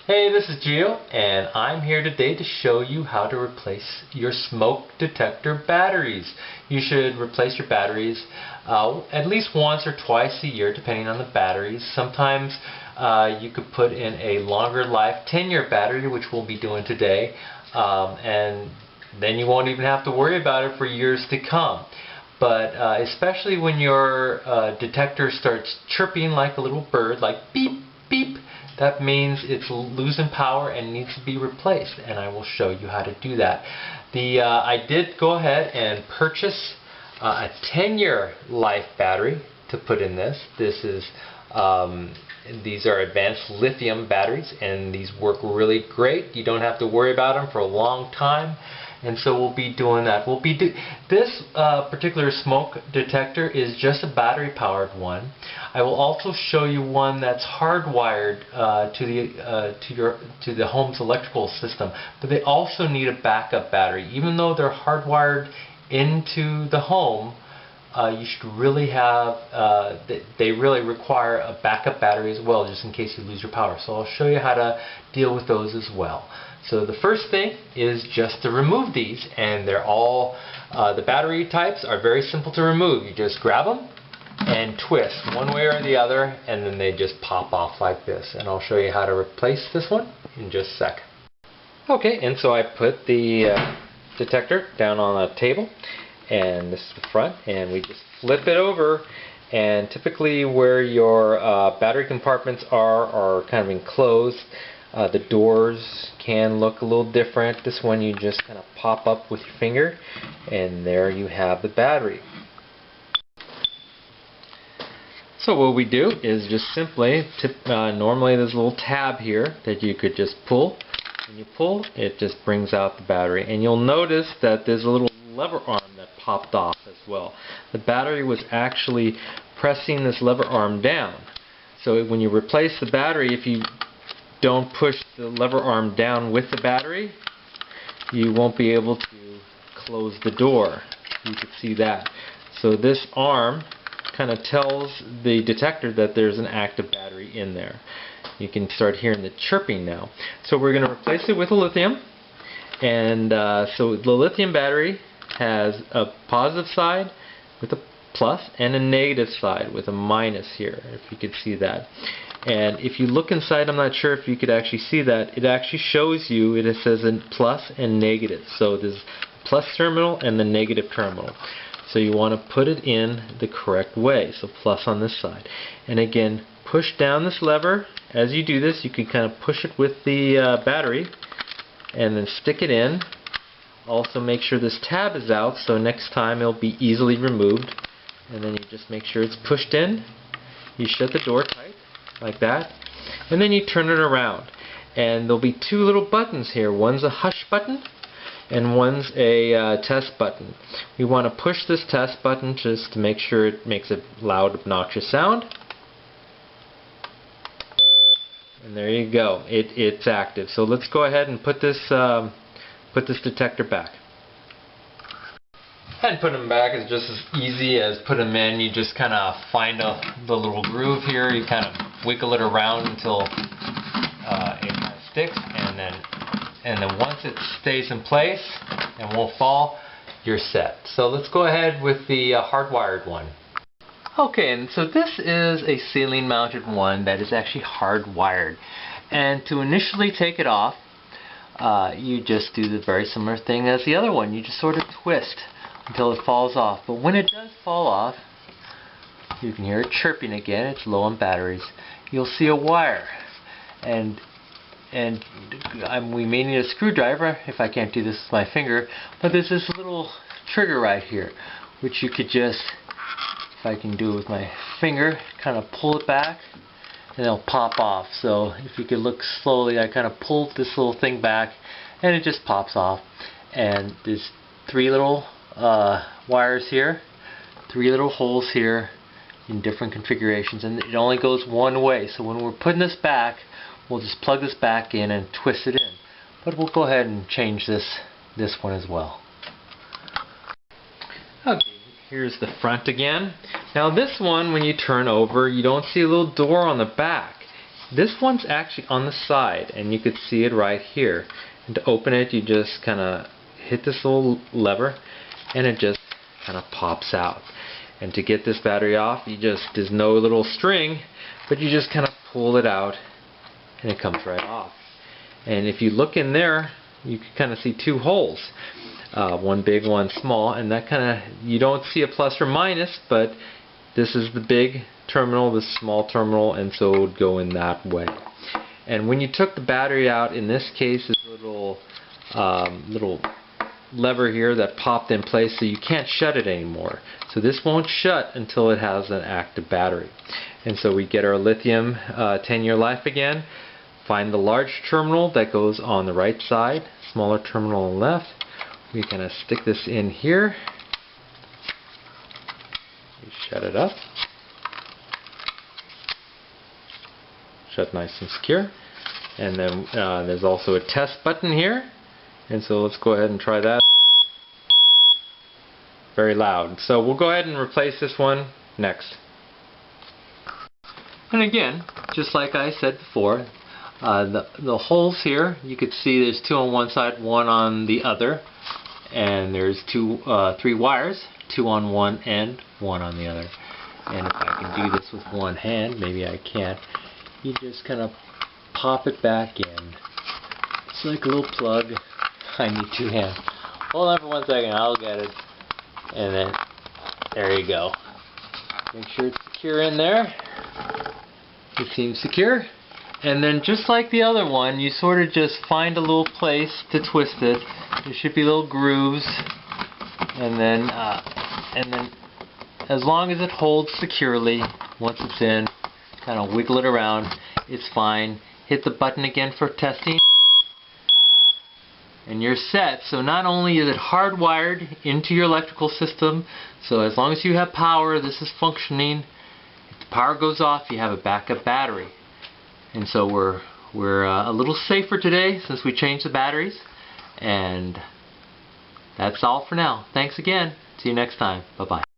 Hey, this is Gio, and I'm here today to show you how to replace your smoke detector batteries. You should replace your batteries at least once or twice a year, depending on the batteries. Sometimes you could put in a longer life 10-year battery, which we'll be doing today, and then you won't even have to worry about it for years to come. But especially when your detector starts chirping like a little bird, like beep, beep, that means it's losing power and needs to be replaced, and I will show you how to do that. I did go ahead and purchase a 10-year life battery to put in this. These are advanced lithium batteries, and these work really great. You don't have to worry about them for a long time. And so we'll be doing that. This particular smoke detector is just a battery-powered one. I will also show you one that's hardwired to the home's electrical system, but they also need a backup battery. Even though they're hardwired into the home, you should really have. They really require a backup battery as well, just in case you lose your power. So I'll show you how to deal with those as well. So the first thing is just to remove these, and they're all, the battery types are very simple to remove. You just grab them and twist one way or the other, and then they just pop off like this. And I'll show you how to replace this one in just a sec. Okay, and so I put the detector down on a table, and this is the front, and we just flip it over, and typically where your battery compartments are kind of enclosed. The doors can look a little different. This one you just kind of pop up with your finger, and there you have the battery. So what we do is just simply normally there's a little tab here that you could just pull. When you pull, it just brings out the battery, and you'll notice that there's a little lever arm that popped off as well. The battery was actually pressing this lever arm down. So when you replace the battery, if you don't push the lever arm down with the battery, you won't be able to close the door. You can see that. So this arm kind of tells the detector that there's an active battery in there. You can start hearing the chirping now. So we're going to replace it with a lithium, and so the lithium battery has a positive side with a plus and a negative side with a minus here, if you could see that. And if you look inside, I'm not sure if you could actually see that, it actually shows you, it says a plus and negative. So there's the plus terminal and the negative terminal. So you want to put it in the correct way. So plus on this side. And again, push down this lever. As you do this, you can kind of push it with the battery and then stick it in. Also make sure this tab is out, so next time it'll be easily removed. And then you just make sure it's pushed in. You shut the door tight, like that, and then you turn it around, and there'll be two little buttons here. One's a hush button and one's a test button. We want to push this test button just to make sure it makes a loud, obnoxious sound, and there you go, it's active. So let's go ahead and put this detector back. And putting them back is just as easy as putting them in. You just kind of find the little groove here. You kind of wiggle it around until it kind of sticks, and then once it stays in place and won't fall, you're set. So let's go ahead with the hardwired one. Okay, and so this is a ceiling mounted one that is actually hardwired. And to initially take it off, you just do the very similar thing as the other one. You just sort of twist until it falls off. But when it does fall off, you can hear it chirping again. It's low on batteries. You'll see a wire, and we may need a screwdriver if I can't do this with my finger, but there's this little trigger right here which you could just, if I can do it with my finger, kind of pull it back and it'll pop off. So if you could look slowly, I kind of pulled this little thing back and it just pops off. And there's three little wires here, three little holes here in different configurations, and it only goes one way. So when we're putting this back, we'll just plug this back in and twist it in. But we'll go ahead and change this one as well. Okay, here's the front again. Now this one, when you turn over, you don't see a little door on the back. This one's actually on the side, and you could see it right here. And to open it, you just kind of hit this little lever, and it just kind of pops out. And to get this battery off, there's no little string, but you just kind of pull it out, and it comes right off. And if you look in there, you can kind of see two holes. One big, one small, and that kind of, you don't see a plus or minus, but this is the big terminal, this small terminal, and so it would go in that way. And when you took the battery out, in this case, there's a little lever here that popped in place, so you can't shut it anymore. So this won't shut until it has an active battery. And so we get our lithium 10-year life again. Find the large terminal that goes on the right side, smaller terminal on the left. We kind of stick this in here. We shut it up. Shut nice and secure. And then there's also a test button here. And so let's go ahead and try that. Very loud. So we'll go ahead and replace this one next. And again, just like I said before, the holes here, you could see there's two on one side, one on the other. And there's three wires, two on one end, one on the other. And if I can do this with one hand, maybe I can't, you just kind of pop it back in. It's like a little plug. I need two hands. Hold on for 1 second, I'll get it. And then, there you go. Make sure it's secure in there. It seems secure. And then just like the other one, you sort of just find a little place to twist it. There should be little grooves. And then as long as it holds securely, once it's in, kind of wiggle it around, it's fine. Hit the button again for testing. And you're set. So not only is it hardwired into your electrical system, so as long as you have power, this is functioning. If the power goes off, you have a backup battery. And so we're a little safer today since we changed the batteries. And that's all for now. Thanks again. See you next time. Bye-bye.